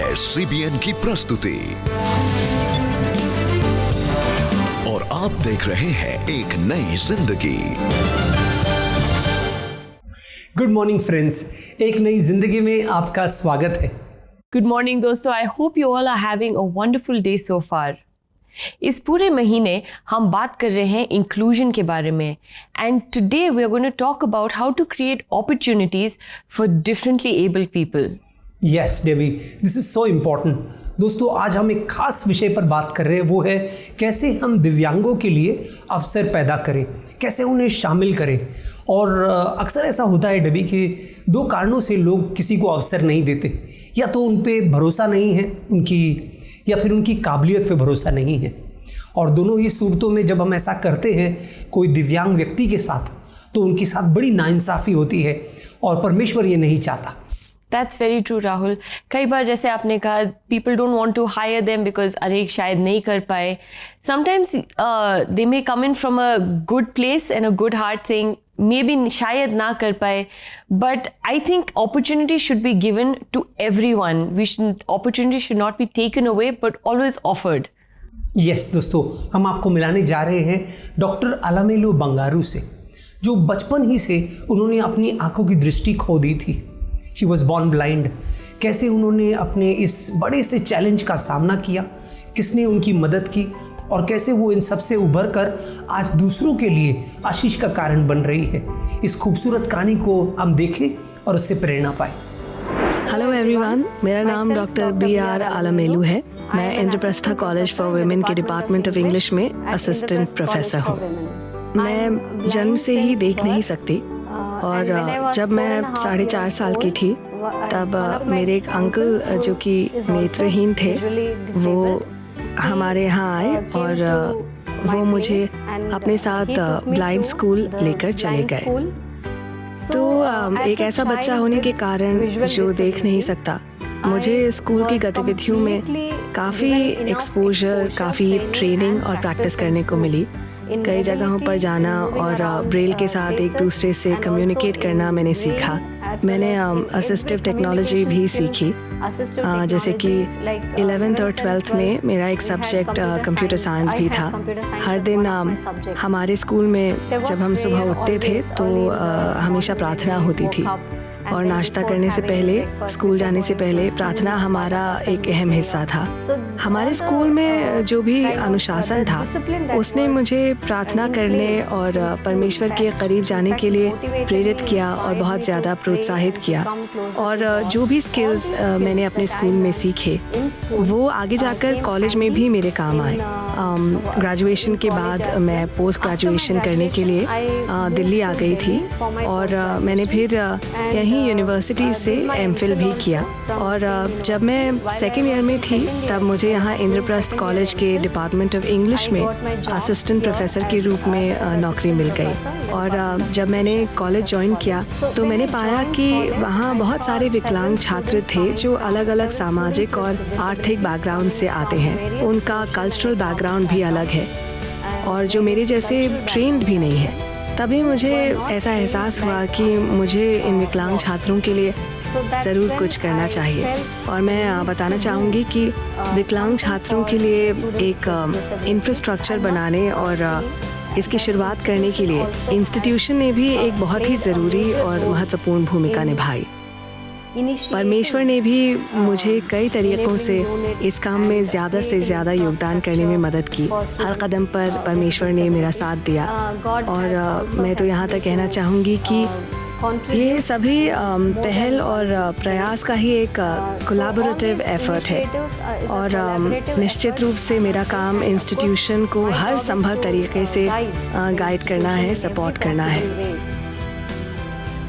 है CBN की प्रस्तुति और आप देख रहे हैं एक नई जिंदगी। गुड मॉर्निंग फ्रेंड्स, एक नई जिंदगी में आपका स्वागत है। गुड मॉर्निंग दोस्तों, I hope you all are having a wonderful day so far. इस पूरे महीने हम बात कर रहे हैं इंक्लूजन के बारे में and today we are going to talk about how to create opportunities for differently abled people. Yes Debbie, this is so important. दोस्तों, आज हम एक खास विषय पर बात कर रहे हैं, वो है कैसे हम दिव्यांगों के लिए अवसर पैदा करें, कैसे उन्हें शामिल करें। और अक्सर ऐसा होता है डेबी कि दो कारणों से लोग किसी को अवसर नहीं देते, या तो उन पे भरोसा नहीं है उनकी, या फिर उनकी काबिलियत पे भरोसा नहीं है। और दोनों ही सूरतों में जब हम ऐसा करते हैं कोई दिव्यांग व्यक्ति के साथ, तो उनके साथ बड़ी नाइंसाफ़ी होती है और परमेश्वर ये नहीं चाहता। That's very true Rahul. कई बार जैसे आपने कहा, people don't want to hire them because अरे शायद नहीं कर पाए। Sometimes they may come in from a good place and a good heart saying may be शायद ना कर पाए, but I think opportunity should be given to everyone. Opportunity should not be taken away but always offered. Yes दोस्तों, हम आपको मिलाने जा रहे हैं डॉक्टर अलामेलू बंगारू से, जो बचपन ही से उन्होंने अपनी आंखों की दृष्टि खो दी थी। She was born blind. कैसे उन्होंने अपने इस बड़े से चैलेंज का सामना किया, किसने उनकी मदद की, और कैसे वो इन सब से उभर कर आज दूसरों के लिए आशीष का कारण बन रही है। इस खूबसूरत कहानी को हम देखें और उससे प्रेरणा पाएं। हेलो एवरीवन, मेरा नाम डॉक्टर BR आलामेलू है। मैं इंद्रप्रस्था कॉलेज फॉर वुमेन के डिपार्टमेंट ऑफ इंग्लिश में असिस्टेंट प्रोफेसर हूँ। मैं जन्म से ही देख नहीं सकती, और जब मैं 4.5 साल की थी तब मेरे एक अंकल जो कि नेत्रहीन थे, वो हमारे यहाँ आए और वो मुझे अपने साथ ब्लाइंड स्कूल लेकर चले गए। तो एक ऐसा बच्चा होने के कारण जो देख नहीं सकता, मुझे स्कूल की गतिविधियों में काफ़ी एक्सपोजर, काफ़ी ट्रेनिंग और प्रैक्टिस करने को मिली। कई जगहों पर जाना और ब्रेल के साथ एक दूसरे से कम्युनिकेट करना मैंने सीखा। मैंने असिस्टिव टेक्नोलॉजी भी सीखी, जैसे कि 11th और 12th में मेरा एक सब्जेक्ट कंप्यूटर साइंस भी था। हर दिन हमारे स्कूल में जब हम सुबह उठते थे तो हमेशा प्रार्थना होती थी, और नाश्ता करने से पहले, स्कूल जाने से पहले प्रार्थना हमारा एक अहम हिस्सा था। हमारे स्कूल में जो भी अनुशासन था, उसने मुझे प्रार्थना करने और परमेश्वर के करीब जाने के लिए प्रेरित किया और बहुत ज़्यादा प्रोत्साहित किया। और जो भी स्किल्स मैंने अपने स्कूल में सीखे, वो आगे जाकर कॉलेज में भी मेरे काम आए। ग्रेजुएशन के बाद मैं पोस्ट ग्रेजुएशन करने के लिए दिल्ली आ गई थी, और मैंने फिर यहीं यूनिवर्सिटी से MPhil भी किया। और जब मैं सेकेंड ईयर में थी तब मुझे यहाँ इंद्रप्रस्थ कॉलेज के डिपार्टमेंट ऑफ इंग्लिश में असिस्टेंट प्रोफेसर के रूप में नौकरी मिल गई। और जब मैंने कॉलेज ज्वाइन किया तो मैंने पाया कि वहाँ बहुत सारे विकलांग छात्र थे जो अलग अलग सामाजिक और आर्थिक बैकग्राउंड से आते हैं। उनका कल्चरल बैकग्राउंड भी अलग है, और जो मेरे जैसे ट्रेंड भी नहीं है। तभी मुझे ऐसा एहसास हुआ कि मुझे इन विकलांग छात्रों के लिए ज़रूर कुछ करना चाहिए। और मैं बताना चाहूँगी कि विकलांग छात्रों के लिए एक इंफ्रास्ट्रक्चर बनाने और इसकी शुरुआत करने के लिए इंस्टीट्यूशन ने भी एक बहुत ही ज़रूरी और महत्वपूर्ण भूमिका निभाई। परमेश्वर ने भी मुझे कई तरीक़ों से इस काम में ज़्यादा से ज़्यादा योगदान करने में मदद की। हर कदम पर परमेश्वर ने मेरा साथ दिया, और मैं तो यहाँ तक कहना चाहूँगी कि ये सभी पहल और प्रयास का ही एक कोलैबोरेटिव एफर्ट है। और निश्चित रूप से मेरा काम इंस्टीट्यूशन को हर संभव तरीके से गाइड करना है, सपोर्ट करना है।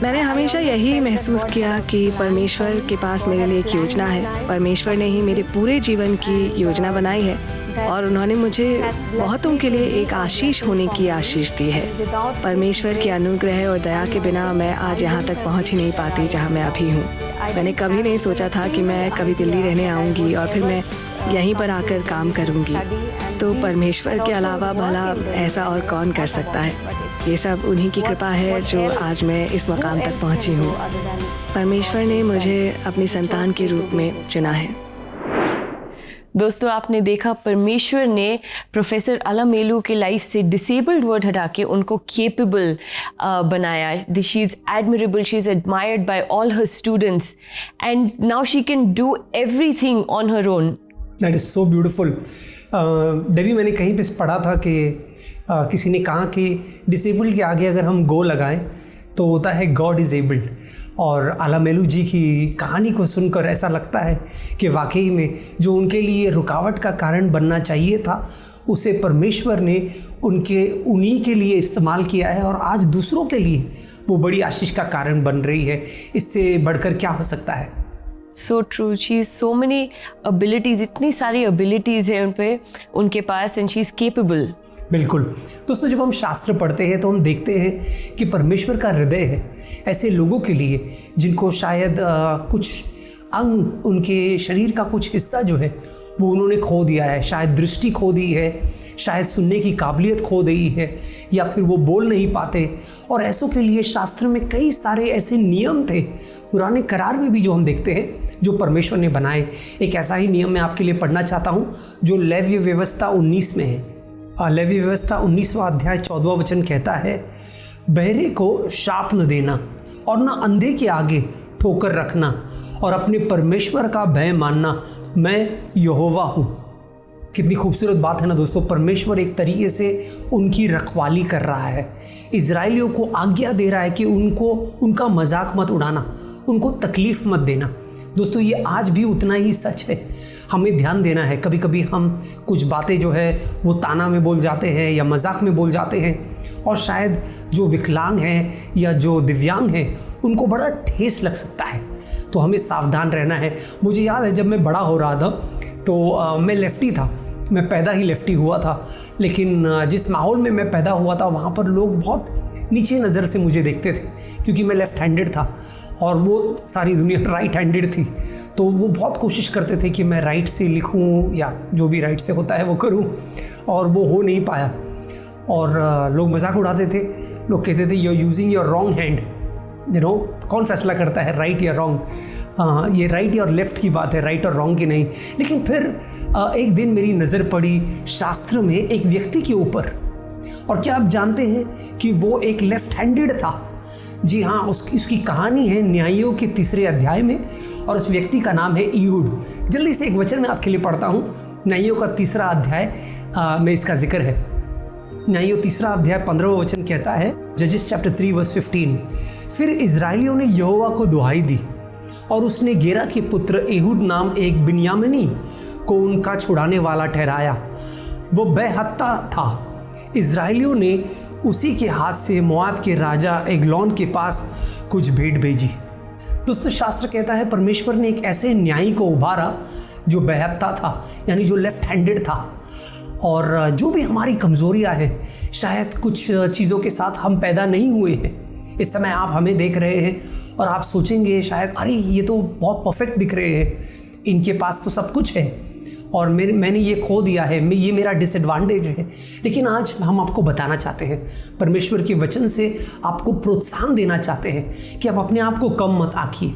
मैंने हमेशा यही महसूस किया कि परमेश्वर के पास मेरे लिए एक योजना है। परमेश्वर ने ही मेरे पूरे जीवन की योजना बनाई है, और उन्होंने मुझे बहुतों के लिए एक आशीष होने की आशीष दी है। परमेश्वर के अनुग्रह और दया के बिना मैं आज यहाँ तक पहुँच ही नहीं पाती जहाँ मैं अभी हूँ। मैंने कभी नहीं सोचा था कि मैं कभी दिल्ली रहने आऊँगी और फिर मैं यहीं पर आकर काम करूँगी। तो परमेश्वर के अलावा भला ऐसा और कौन कर सकता है। ये सब उन्हीं की कृपा है जो आज मैं इस मकाम तक पहुँची हूँ। परमेश्वर ने मुझे अपनी संतान के रूप में चुना है। दोस्तों आपने देखा परमेश्वर ने प्रोफेसर अलमेलू के लाइफ से डिसेबल्ड वर्ड हटा के उनको केपेबल बनाया. She is admirable, she is admired by all her students and now she can do everything on her own. That is so beautiful. Debbie, मैंने कहीं पे पढ़ा था कि किसी ने कहा कि डिसेबल्ड के आगे अगर हम गो लगाएं तो होता है गॉड इज़ एबल्ड. और अलमेलू जी की कहानी को सुनकर ऐसा लगता है कि वाकई में जो उनके लिए रुकावट का कारण बनना चाहिए था उसे परमेश्वर ने उन्हीं के लिए इस्तेमाल किया है और आज दूसरों के लिए वो बड़ी आशीष का कारण बन रही है. इससे बढ़कर क्या हो सकता है. So true. She is so many abilities, इतनी सारी एबिलिटीज़ है उनके पास एंड शी इज़ केपेबल. बिल्कुल. दोस्तों जब हम शास्त्र पढ़ते हैं तो हम देखते हैं कि परमेश्वर का हृदय है ऐसे लोगों के लिए जिनको शायद कुछ अंग, उनके शरीर का कुछ हिस्सा जो है वो उन्होंने खो दिया है. शायद दृष्टि खो दी है, शायद सुनने की काबिलियत खो दी है, या फिर वो बोल नहीं पाते. और ऐसों के लिए शास्त्र में कई सारे ऐसे नियम थे पुराने करार में भी जो हम देखते हैं जो परमेश्वर ने बनाए. एक ऐसा ही नियम मैं आपके लिए पढ़ना चाहता हूँ जो लेव्य व्यवस्था 19 में है. लेवी व्यवस्था 19वां अध्याय 14वां वचन कहता है, बहरे को शाप न देना और न अंधे के आगे ठोकर रखना और अपने परमेश्वर का भय मानना, मैं यहोवा हूँ. कितनी खूबसूरत बात है ना दोस्तों. परमेश्वर एक तरीके से उनकी रखवाली कर रहा है. इजराइलियों को आज्ञा दे रहा है कि उनका मजाक मत उड़ाना, उनको तकलीफ मत देना. दोस्तों ये आज भी उतना ही सच है. हमें ध्यान देना है. कभी कभी हम कुछ बातें जो है वो ताना में बोल जाते हैं या मजाक में बोल जाते हैं और शायद जो विकलांग हैं या जो दिव्यांग हैं उनको बड़ा ठेस लग सकता है. तो हमें सावधान रहना है. मुझे याद है जब मैं बड़ा हो रहा था तो मैं लेफ्टी था. मैं पैदा ही लेफ्टी हुआ था, लेकिन जिस माहौल में मैं पैदा हुआ था वहाँ पर लोग बहुत नीचे नज़र से मुझे देखते थे क्योंकि मैं लेफ़्ट हैंडेड था और वो सारी दुनिया राइट हैंडेड थी. तो वो बहुत कोशिश करते थे कि मैं राइट से लिखूं या जो भी राइट से होता है वो करूं, और वो हो नहीं पाया. और लोग मजाक उड़ाते थे. लोग कहते थे you are using your wrong hand. कौन फैसला करता है राइट या रॉन्ग. ये राइट या लेफ़्ट की बात है, राइट और रॉन्ग की नहीं. लेकिन फिर एक दिन मेरी नज़र पड़ी शास्त्र में एक व्यक्ति के ऊपर. और क्या आप जानते हैं कि वो एक लेफ्ट हैंडेड था. जी हाँ, उसकी कहानी है न्यायियों के 3 अध्याय में और उस व्यक्ति का नाम है इहूद. जल्दी से एक वचन मैं आपके लिए पढ़ता हूँ. न्यायियों का 3 अध्याय में इसका जिक्र है. न्यायियों 3 अध्याय 15वां वचन कहता है, जजेस चैप्टर 3 वर्स 15, फिर इजराइलियों ने यहोवा को दुहाई दी और उसने गेरा के पुत्र एहूद नाम एक बिन्यामीनी को उनका छुड़ाने वाला ठहराया. वो बेहत्ता था. इजराइलियों ने उसी के हाथ से मोआब के राजा एग्लोन के पास कुछ भेंट भेजी. दोस्तों शास्त्र कहता है परमेश्वर ने एक ऐसे न्यायी को उभारा जो बेहत्ता था, यानी जो लेफ्ट हैंडेड था. और जो भी हमारी कमज़ोरियाँ हैं, शायद कुछ चीज़ों के साथ हम पैदा नहीं हुए हैं. इस समय आप हमें देख रहे हैं और आप सोचेंगे शायद अरे ये तो बहुत परफेक्ट दिख रहे हैं, इनके पास तो सब कुछ है और मैंने ये खो दिया है, ये मेरा डिसएडवांटेज है. लेकिन आज हम आपको बताना चाहते हैं, परमेश्वर के वचन से आपको प्रोत्साहन देना चाहते हैं कि आप अपने आप को कम मत आंकिए.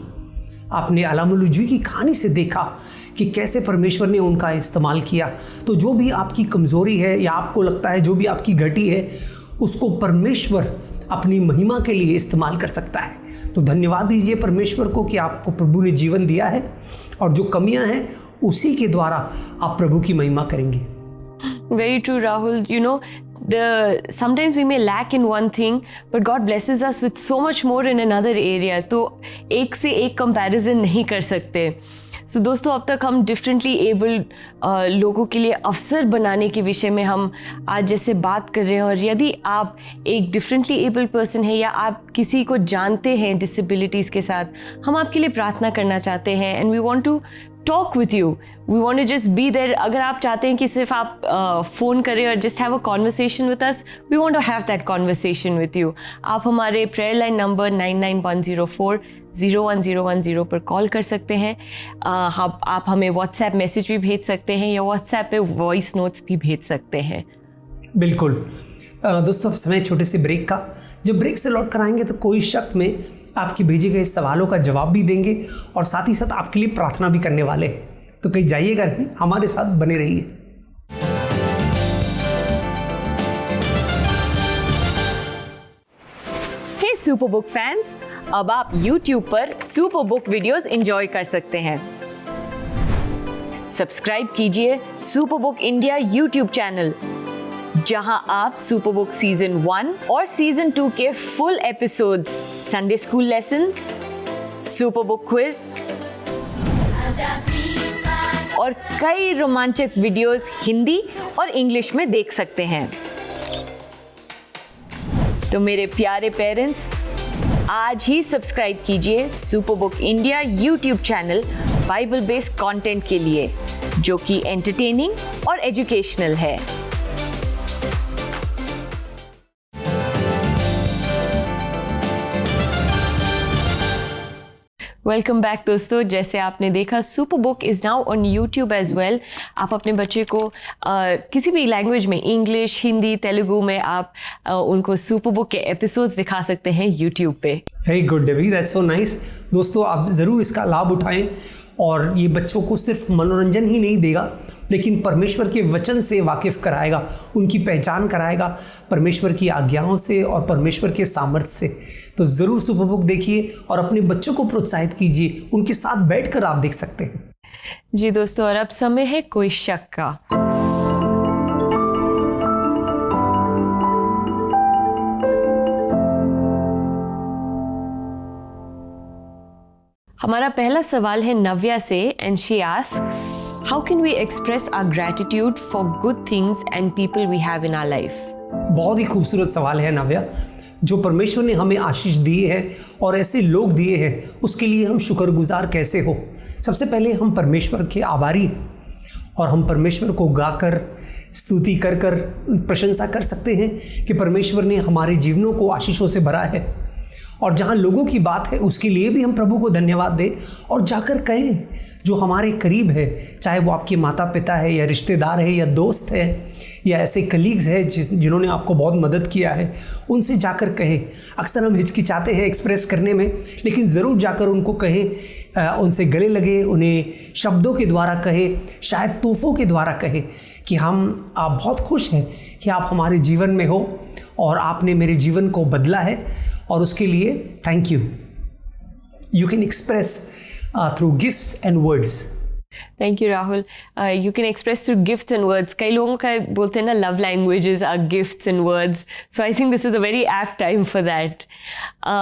आपने अलमेलू जी की कहानी से देखा कि कैसे परमेश्वर ने उनका इस्तेमाल किया. तो जो भी आपकी कमज़ोरी है या आपको लगता है जो भी आपकी घटी है, उसको परमेश्वर अपनी महिमा के लिए इस्तेमाल कर सकता है. तो धन्यवाद दीजिए परमेश्वर को कि आपको प्रभु ने जीवन दिया है और जो कमियां हैं उसी के द्वारा आप प्रभु की महिमा करेंगे. Very true, Rahul. Sometimes we may lack in one thing, but God blesses us with so much more in another area. तो एक से एक comparison नहीं कर सकते. So दोस्तों, अब तक हम डिफरेंटली एबल्ड लोगों के लिए अवसर बनाने के विषय में हम आज जैसे बात कर रहे हैं. और यदि आप एक डिफरेंटली एबल्ड पर्सन है या आप किसी को जानते हैं डिसेबिलिटीज़ के साथ, हम आपके लिए प्रार्थना करना चाहते हैं. And we want to talk with you. We want to just be there. अगर आप चाहते हैं कि सिर्फ आप फ़ोन करें और just have a conversation with us, we want to have that conversation with you. आप हमारे प्रेयर लाइन नंबर 9910401010 पर कॉल कर सकते हैं. आप हमें व्हाट्सएप मैसेज भी भेज सकते हैं या व्हाट्सएप पे वॉइस नोट्स भी भेज सकते हैं. बिल्कुल. दोस्तों समय छोटे से ब्रेक का. जब ब्रेक से लौट कर आएंगे तो कोई शक में आपके भेजे गए सवालों का जवाब भी देंगे और साथ ही साथ आपके लिए प्रार्थना भी करने वाले हैं. तो कहीं जाइएगा नहीं, हमारे साथ बने रहिए। हे सुपरबुक फैंस, अब आप YouTube पर सुपरबुक वीडियोस एंजॉय कर सकते हैं। सब्सक्राइब कीजिए सुपरबुक इंडिया YouTube चैनल, जहां आप सुपरबुक सीजन 1 और सीजन 2 के full episodes, Sunday school lessons, Superbook quiz और कई रोमांचक वीडियोस हिंदी और इंग्लिश में देख सकते हैं। तो मेरे प्यारे पेरेंट्स, आज ही सब्सक्राइब कीजिए Superbook India YouTube channel Bible based content के लिए, जो कि एंटरटेनिंग और एजुकेशनल है। वेलकम बैक दोस्तों। जैसे आपने देखा, Superbook is now on YouTube as well. आप अपने बच्चे को किसी भी लैंग्वेज में, इंग्लिश, हिंदी, तेलुगु में आप उनको सुपरबुक के एपिसोड्स दिखा सकते हैं यूट्यूब पे। Very good Debbie, that's so nice. दोस्तों, आप ज़रूर इसका लाभ उठाएं और ये बच्चों को सिर्फ मनोरंजन ही नहीं देगा, लेकिन परमेश्वर के वचन से वाकिफ़ कराएगा, उनकी पहचान कराएगा परमेश्वर की आज्ञाओं से और परमेश्वर के सामर्थ्य से। तो ज़रूर सुपरबुक देखिए और अपने बच्चों को प्रोत्साहित कीजिए, उनके साथ बैठकर आप देख सकते हैं। जी दोस्तों, और अब समय है कोई शक का। हमारा पहला सवाल है नव्या से, and she asks, how can we express our gratitude for good things and people we have in our life. बहुत ही खूबसूरत सवाल है नव्या। जो परमेश्वर ने हमें आशीष दी है और ऐसे लोग दिए हैं, उसके लिए हम शुक्रगुजार कैसे हो। सबसे पहले हम परमेश्वर के आभारी हैं और हम परमेश्वर को गाकर, स्तुति कर कर प्रशंसा कर सकते हैं कि परमेश्वर ने हमारे जीवनों को आशीषों से भरा है। और जहाँ लोगों की बात है, उसके लिए भी हम प्रभु को धन्यवाद दें और जाकर कहें, जो हमारे करीब है, चाहे वो आपके माता पिता है या रिश्तेदार है या दोस्त है या ऐसे कलीग्स है जिन्होंने आपको बहुत मदद किया है, उनसे जाकर कहें। अक्सर हम हिचकिचाते हैं एक्सप्रेस करने में, लेकिन ज़रूर जाकर उनको कहें, उनसे गले लगे, उन्हें शब्दों के द्वारा कहें, शायद तोहफ़ों के द्वारा कहें कि आप बहुत खुश हैं कि आप हमारे जीवन में हो और आपने मेरे जीवन को बदला है और उसके लिए thank you. You can express through gifts and words. Thank you Rahul. You can express through gifts and words. कई लोगों का बोलते हैं ना, love languages are gifts and words, so I think this is a very apt time for that.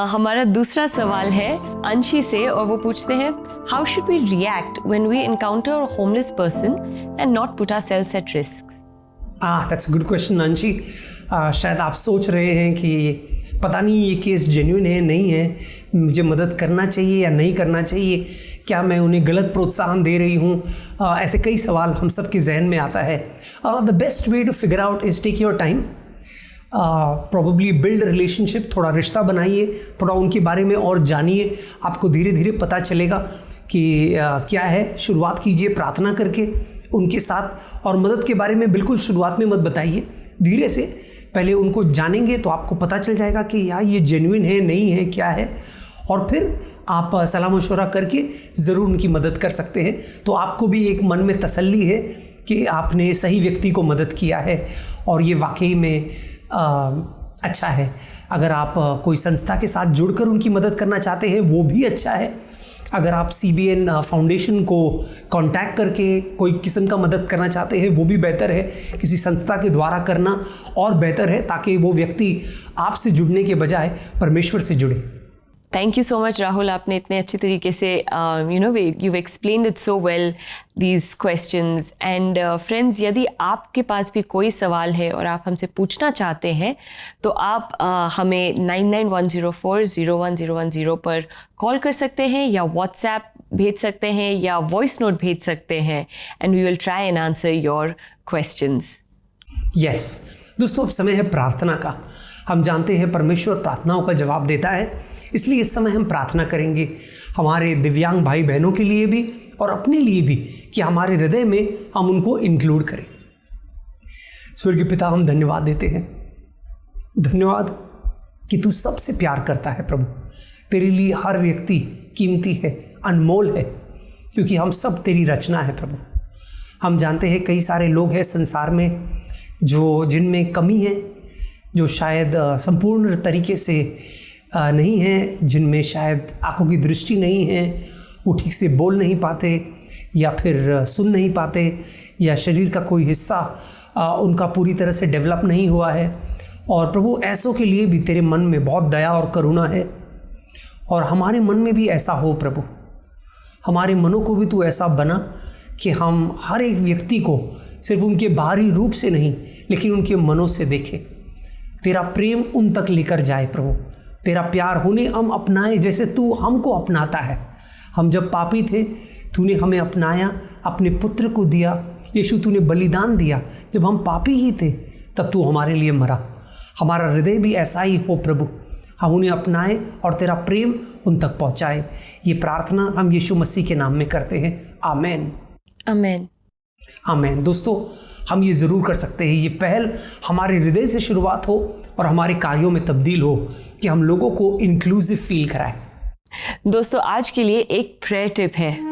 हमारा दूसरा सवाल है अंशी से, और वो पूछते हैं, how should we react when we encounter a homeless person and not put ourselves at risk. That's a good question Anshi. शायद आप सोच रहे हैं कि पता नहीं ये केस जेन्युइन है, नहीं है, मुझे मदद करना चाहिए या नहीं करना चाहिए, क्या मैं उन्हें गलत प्रोत्साहन दे रही हूँ। ऐसे कई सवाल हम सब के जहन में आता है। The best way to figure out is take your time, probably build relationship, थोड़ा रिश्ता बनाइए, थोड़ा उनके बारे में और जानिए। आपको धीरे धीरे पता चलेगा कि क्या है। शुरुआत कीजिए प्रार्थना करके उनके साथ, और मदद के बारे में बिल्कुल शुरुआत में मत बताइए, धीरे से पहले उनको जानेंगे तो आपको पता चल जाएगा कि यार ये जेन्युइन है, नहीं है, क्या है, और फिर आप सलाह मशवरा करके ज़रूर उनकी मदद कर सकते हैं। तो आपको भी एक मन में तसल्ली है कि आपने सही व्यक्ति को मदद किया है और ये वाकई में अच्छा है। अगर आप कोई संस्था के साथ जुड़कर उनकी मदद करना चाहते हैं, वो भी अच्छा है। अगर आप CBN फाउंडेशन को कांटेक्ट करके कोई किस्म का मदद करना चाहते हैं, वो भी बेहतर है। किसी संस्था के द्वारा करना और बेहतर है, ताकि वो व्यक्ति आपसे जुड़ने के बजाय परमेश्वर से जुड़े। Thank you so much Rahul, आपने इतने अच्छे तरीके से you've explained it so well, these questions. And friends, यदि आपके पास भी कोई सवाल है और आप हमसे पूछना चाहते हैं, तो आप हमें 9910401010 पर कॉल कर सकते हैं या व्हाट्सएप भेज सकते हैं या वॉइस नोट भेज सकते हैं, and we will try and answer your questions. Yes, दोस्तों, अब समय है प्रार्थना का। हम जानते हैं परमेश्वर प्रार्थनाओं का जवाब देता है, इसलिए इस समय हम प्रार्थना करेंगे हमारे दिव्यांग भाई बहनों के लिए भी और अपने लिए भी, कि हमारे हृदय में हम उनको इंक्लूड करें। स्वर्गीय पिता, हम धन्यवाद देते हैं, धन्यवाद कि तू सबसे प्यार करता है प्रभु। तेरे लिए हर व्यक्ति कीमती है, अनमोल है। क्योंकि हम सब तेरी रचना है प्रभु। हम जानते हैं कई सारे लोग हैं संसार में जिनमें कमी है, जो शायद संपूर्ण तरीके से नहीं हैं, जिनमें शायद आंखों की दृष्टि नहीं है, वो ठीक से बोल नहीं पाते या फिर सुन नहीं पाते, या शरीर का कोई हिस्सा उनका पूरी तरह से डेवलप नहीं हुआ है। और प्रभु ऐसों के लिए भी तेरे मन में बहुत दया और करुणा है, और हमारे मन में भी ऐसा हो प्रभु। हमारे मनों को भी तू ऐसा बना कि हम हर एक व्यक्ति को सिर्फ उनके बाहरी रूप से नहीं, लेकिन उनके मनों से देखें। तेरा प्रेम उन तक लेकर जाए प्रभु। तेरा प्यार उन्हें हम अपनाए जैसे तू हमको अपनाता है। हम जब पापी थे, तूने हमें अपनाया, अपने पुत्र को दिया। यीशु, तूने बलिदान दिया। जब हम पापी ही थे तब तू हमारे लिए मरा। हमारा हृदय भी ऐसा ही हो प्रभु। हम उन्हें अपनाएं और तेरा प्रेम उन तक पहुंचाए। ये प्रार्थना हम यीशु मसीह के नाम में करते हैं। आमेन, आमेन, आमेन। दोस्तों, हम ये ज़रूर कर सकते हैं, ये पहल हमारे हृदय से शुरुआत हो और हमारे कार्यों में तब्दील हो कि हम लोगों को इंक्लूसिव फील कराएं। दोस्तों, आज के लिए एक प्रेयर टिप है।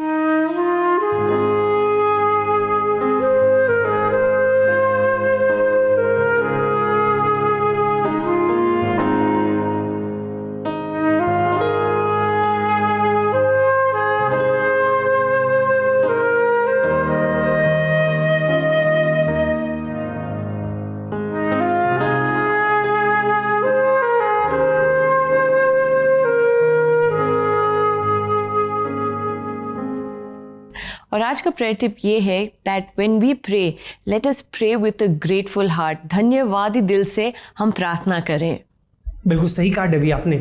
और आज का प्रेयर टिप ये है that when we pray, let us pray with a grateful heart. धन्यवादी दिल से हम प्रार्थना करें। बिल्कुल सही कहा डेबी आपने।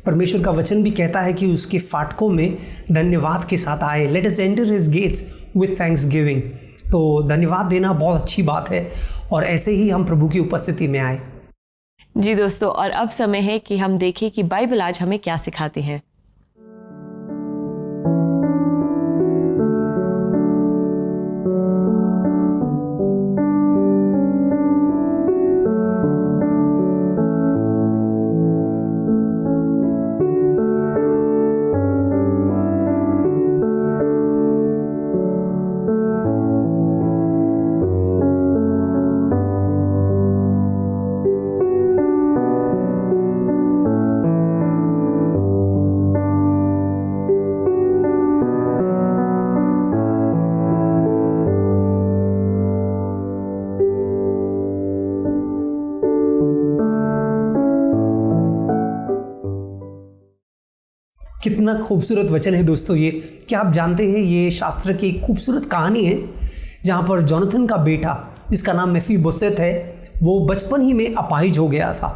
परमेश्वर का वचन भी कहता है कि उसके फाटकों में धन्यवाद के साथ आए। Let us enter his gates with thanksgiving. तो धन्यवाद देना बहुत अच्छी बात है, और ऐसे ही हम प्रभु की उपस्थिति में आए। जी दोस्तों, और अब समय है कि हम देखें कि बाइबल आज हमें क्या सिखाती है। कितना खूबसूरत वचन है दोस्तों ये। क्या आप जानते हैं ये शास्त्र की एक खूबसूरत कहानी है जहाँ पर जोनाथन का बेटा, जिसका नाम मेफीबोशेत है, वो बचपन ही में अपाहिज हो गया था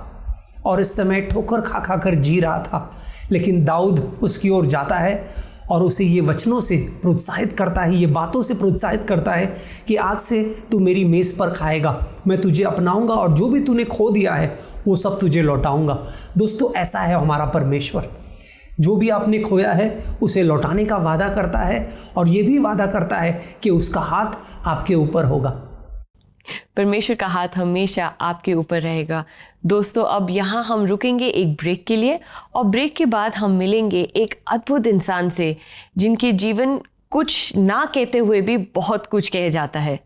और इस समय ठोकर खा खा कर जी रहा था। लेकिन दाऊद उसकी ओर जाता है और उसे ये वचनों से प्रोत्साहित करता है, ये बातों से प्रोत्साहित करता है कि आज से तू मेरी मेज़ पर खाएगा, मैं तुझे अपनाऊंगा और जो भी तूने खो दिया है वो सब तुझे लौटाऊंगा। दोस्तों, ऐसा है हमारा परमेश्वर। जो भी आपने खोया है उसे लौटाने का वादा करता है, और ये भी वादा करता है कि उसका हाथ आपके ऊपर होगा। परमेश्वर का हाथ हमेशा आपके ऊपर रहेगा। दोस्तों, अब यहाँ हम रुकेंगे एक ब्रेक के लिए, और ब्रेक के बाद हम मिलेंगे एक अद्भुत इंसान से जिनके जीवन कुछ ना कहते हुए भी बहुत कुछ कह जाता है।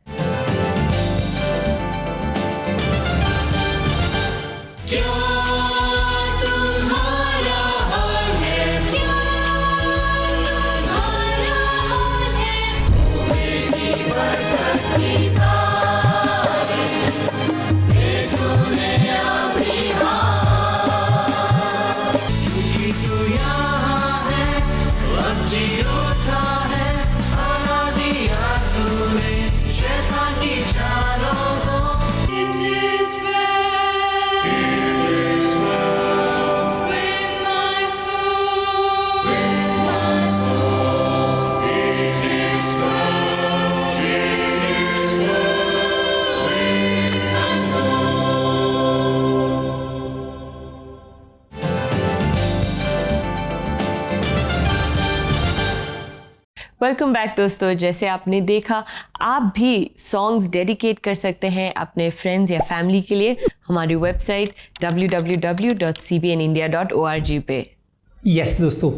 वेलकम बैक दोस्तों। जैसे आपने देखा, आप भी सॉन्ग्स डेडिकेट कर सकते हैं अपने फ्रेंड्स या फैमिली के लिए हमारी वेबसाइट www.cbnindia.org पे। यस दोस्तों,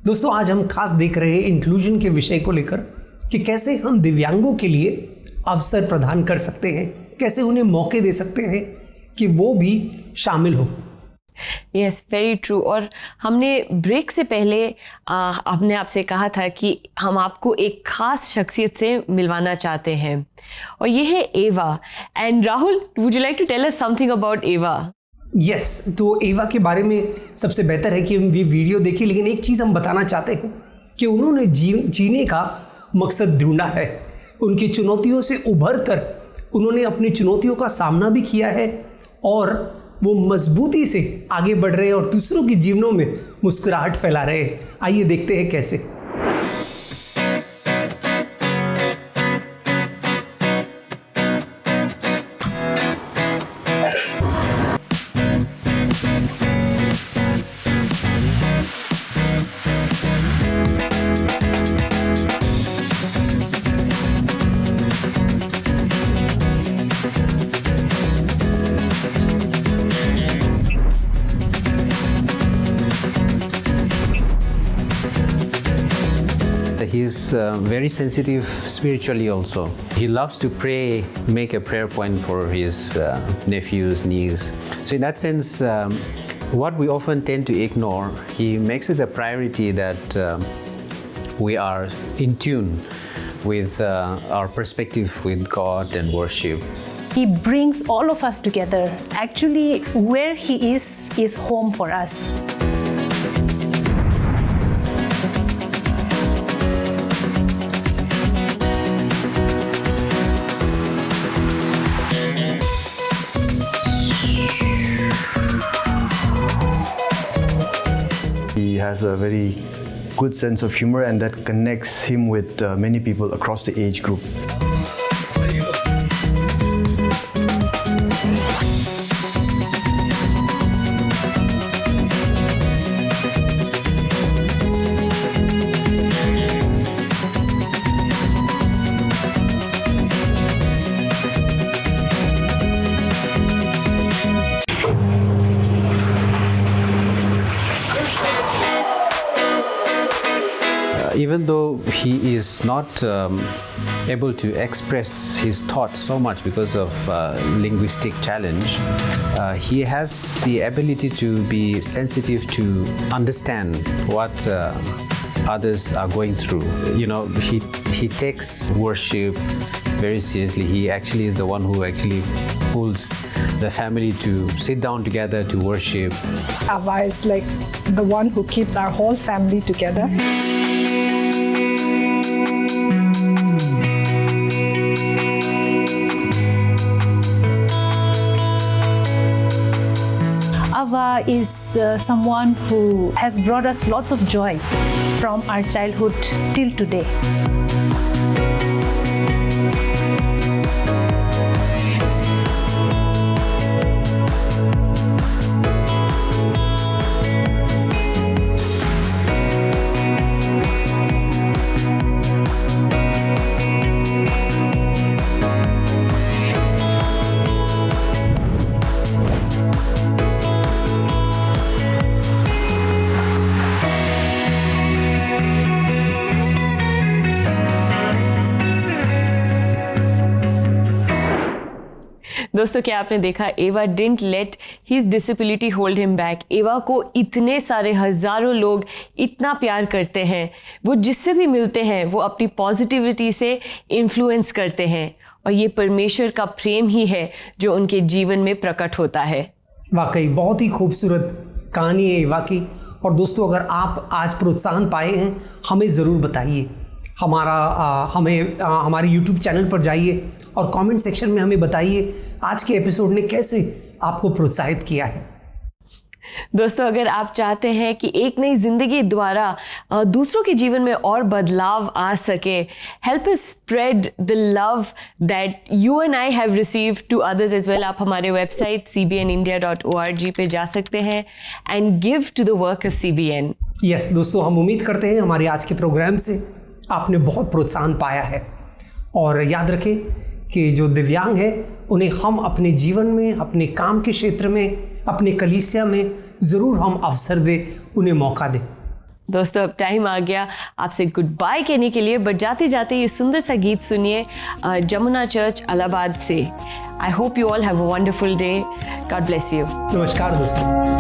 दोस्तों आज हम खास देख रहे हैं इंक्लूजन के विषय को लेकर कि कैसे हम दिव्यांगों के लिए अवसर प्रदान कर सकते हैं, कैसे उन्हें मौके दे सकते हैं कि वो भी शामिल हो। Yes, very true. और हमने ब्रेक से पहले हमने आपसे कहा था कि हम आपको एक खास शख्सियत से मिलवाना चाहते हैं और ये है Ava. And Rahul, would you like to tell us something about Ava? Yes, तो एवा के बारे में सबसे बेहतर है कि हम ये वीडियो देखें, लेकिन एक चीज़ हम बताना चाहते हैं कि उन्होंने जीने का मकसद ढूंढा है। उनकी चुनौतियों से उभर कर उन्होंने अपनी चुनौतियों का सामना भी किया है और वो मजबूती से आगे बढ़ रहे हैं और दूसरों के जीवनों में मुस्कुराहट फैला रहे हैं। आइए देखते हैं कैसे। He's very sensitive spiritually also. He loves to pray, make a prayer point for his nephews, nieces. So in that sense, what we often tend to ignore, he makes it a priority that we are in tune with our perspective with God and worship. He brings all of us together. Actually, where he is home for us. He has a very good sense of humor and that connects him with many people across the age group. Even though he is not able to express his thoughts so much because of linguistic challenge, he has the ability to be sensitive to understand what others are going through. You know, he takes worship very seriously. He actually is the one who actually pulls the family to sit down together to worship. Ava is like the one who keeps our whole family together. Ava is someone who has brought us lots of joy from our childhood till today. दोस्तों, क्या आपने देखा? एवा didn't late his disability hold him back. एवा को इतने सारे हज़ारों लोग इतना प्यार करते हैं। वो जिससे भी मिलते हैं वो अपनी पॉजिटिविटी से इन्फ्लुएंस करते हैं और ये परमेश्वर का प्रेम ही है जो उनके जीवन में प्रकट होता है। वाकई बहुत ही खूबसूरत कहानी है एवा की। और दोस्तों, अगर आप आज प्रोत्साहन पाए हैं हमें ज़रूर बताइए। हमारे YouTube चैनल पर जाइए और कमेंट सेक्शन में हमें बताइए आज के एपिसोड ने कैसे आपको प्रोत्साहित किया है। दोस्तों, अगर आप चाहते हैं कि एक नई जिंदगी द्वारा दूसरों के जीवन में और बदलाव आ सके, help us spread the love that you and I have received to others as well. आप हमारे वेबसाइट cbnindia.org पे जा सकते हैं and give to the work of CBN। Yes दोस्तों, हम उम्मीद करते हैं हमारे आज के प्रोग्राम से आपने बहुत प्रोत्साहन पाया है। और याद रखें कि जो दिव्यांग है उन्हें हम अपने जीवन में, अपने काम के क्षेत्र में, अपने कलीसिया में ज़रूर हम अवसर दें, उन्हें मौका दें। दोस्तों अब टाइम आ गया आपसे गुड बाय कहने के लिए, बट जाते जाते ये सुंदर सा गीत सुनिए जमुना चर्च इलाहाबाद से। आई hope you all have a wonderful day. God bless you. नमस्कार दोस्तों।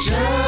Shine.